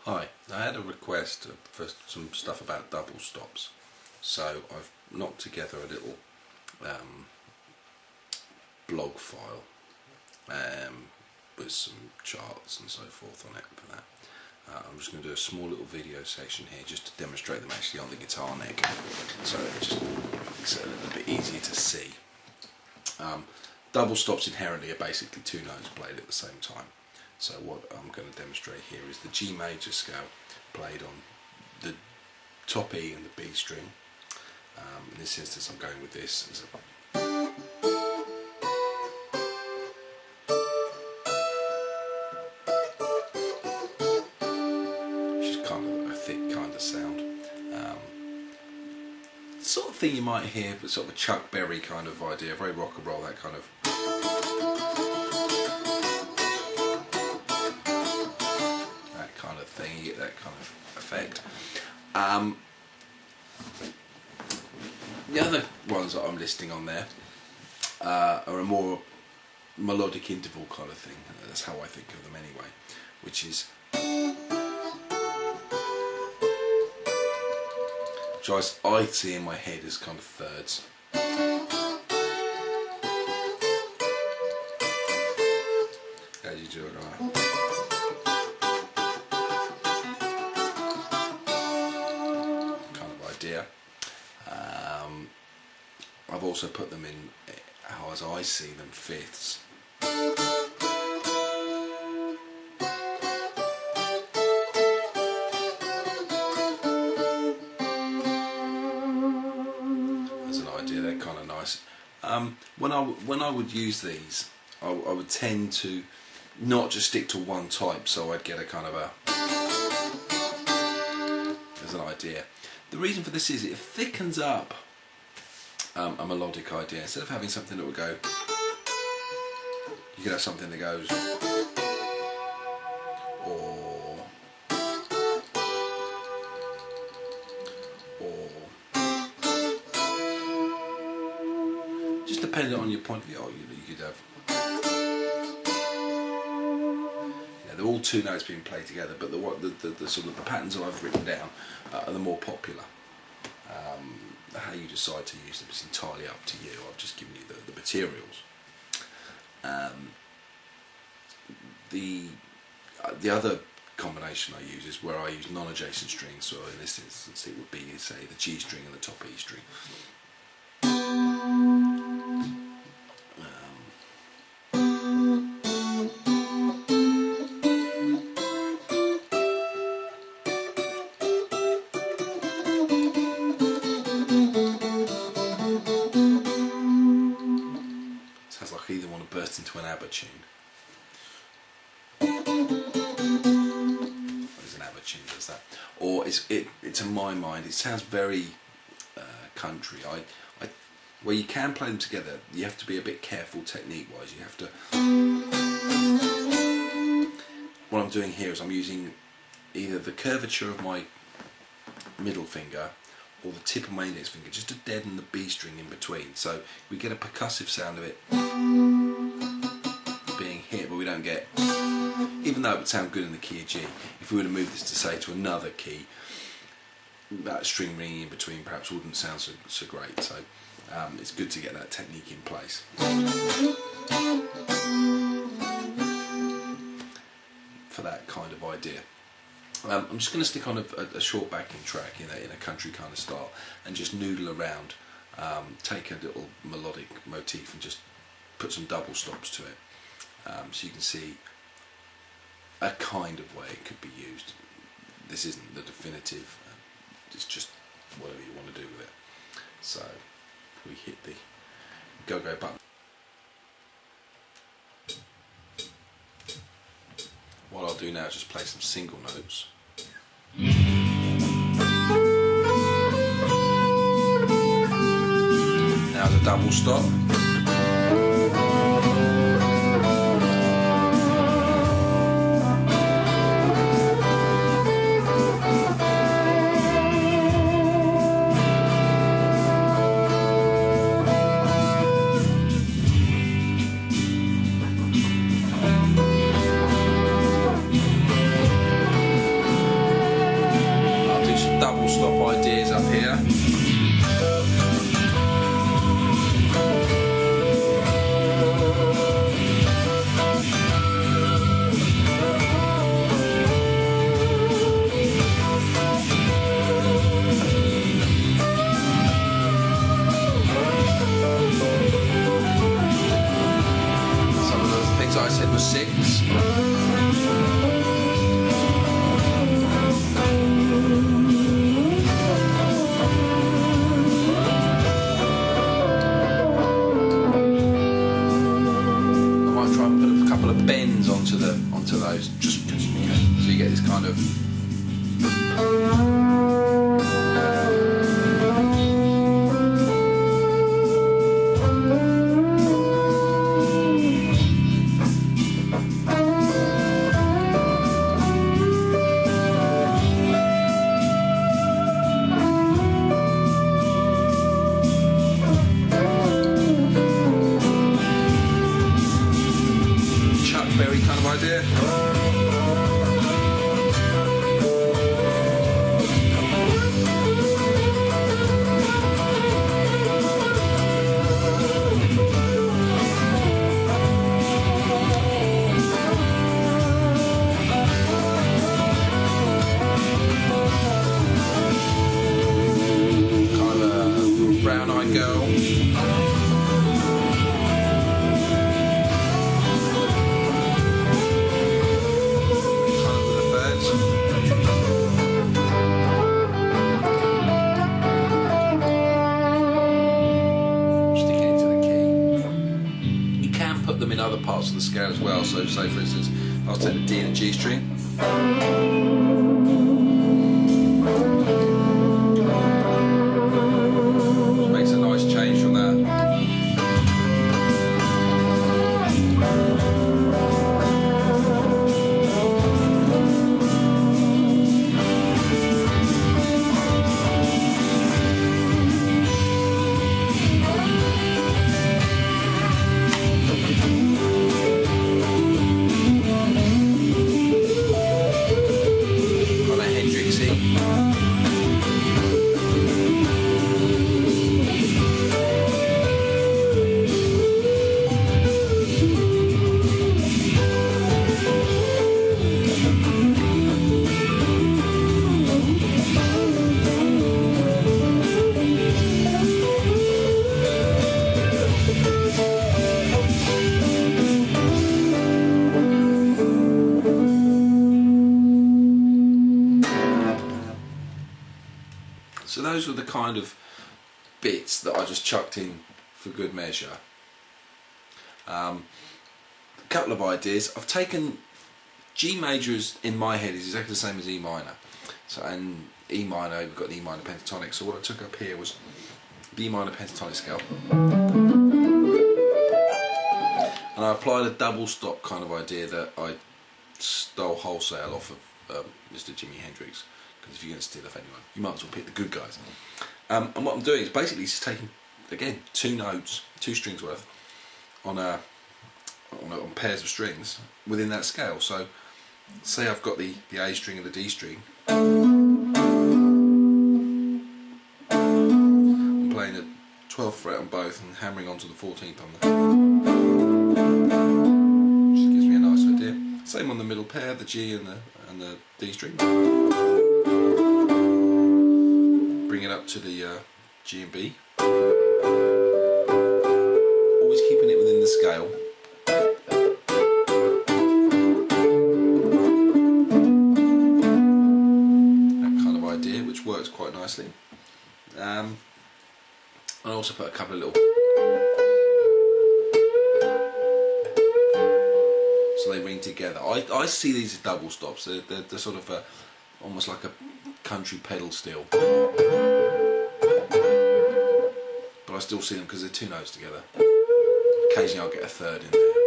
Hi, I had a request for some stuff about double stops, so I've knocked together a little blog file with some charts and so forth on it for that. I'm just going to do a small little video section here just to demonstrate them actually on the guitar neck, so it just makes it a little bit easier to see. Double stops inherently are basically two notes played at the same time. So what I'm going to demonstrate here is the G major scale played on the top E and the B string. In this instance I'm going with this as which is kind of a thick kind of sound. Sort of thing you might hear, but sort of a Chuck Berry kind of idea, very rock and roll, that kind of. You get that kind of effect. The other ones that I'm listing on there are a more melodic interval kind of thing. That's how I think of them anyway, which is which I see in my head as kind of thirds. As you do it, right? I've also put them in, how as I see them, fifths. As an idea, they're kind of nice. When I would use these, I would tend to not just stick to one type, so I'd get a kind of a, as an idea. The reason for this is it thickens up a melodic idea. Instead of having something that would go, you could have something that goes, or just depending on your point of view. You could have, yeah, they're all two notes being played together, but the sort of the patterns that I've written down are the more popular. How you decide to use them is entirely up to you. I've just given you the materials. The other combination I use is where I use non-adjacent strings. So in this instance, it would be, say, the G string and the top E string. I either want to burst into an ABBA tune. There's an ABBA tune that does that. Or it's in my mind, it sounds very country. Where you can play them together, you have to be a bit careful technique-wise. You have to. What I'm doing here is I'm using either the curvature of my middle finger or the tip of my index finger just to deaden the B string in between, so we get a percussive sound of it being hit, but we don't get, even though it would sound good in the key of G, if we were to move this to say to another key, that string ringing in between perhaps wouldn't sound so great. So it's good to get that technique in place. For that kind of idea. I'm just going to stick on a short backing track in a country kind of style and just noodle around, take a little melodic motif and just put some double stops to it, so you can see a kind of way it could be used. This isn't the definitive, it's just whatever you want to do with it. So we hit the go-go button. What I'll do now is just play some single notes. Now the double stop. you get this kind of Chuck Berry kind of idea. Kind of a brown-eyed girl. Them in other parts of the scale as well. So say for instance I'll take the D and G string, which makes a nice change from that. So those were the kind of bits that I just chucked in for good measure. A couple of ideas. I've taken G major in my head is exactly the same as E minor. So and E minor, we've got the E minor pentatonic. So what I took up here was the E minor pentatonic scale, and I applied a double stop kind of idea that I stole wholesale off of Mr. Jimi Hendrix. Because if you're going to steal off anyone, you might as well pick the good guys. And what I'm doing is basically just taking, again, two notes, two strings worth, on pairs of strings within that scale. So, say I've got the A string and the D string. I'm playing a 12th fret on both and hammering onto the 14th on the. Just gives me a nice idea. Same on the middle pair, the G and the D string. Bring it up to the G and B. Always keeping it within the scale. That kind of idea, which works quite nicely. I also put a couple of little. So they ring together. I see these as double stops. They're sort of almost like a country pedal steel, but I still see them because they're two notes together. Occasionally I'll get a third in there.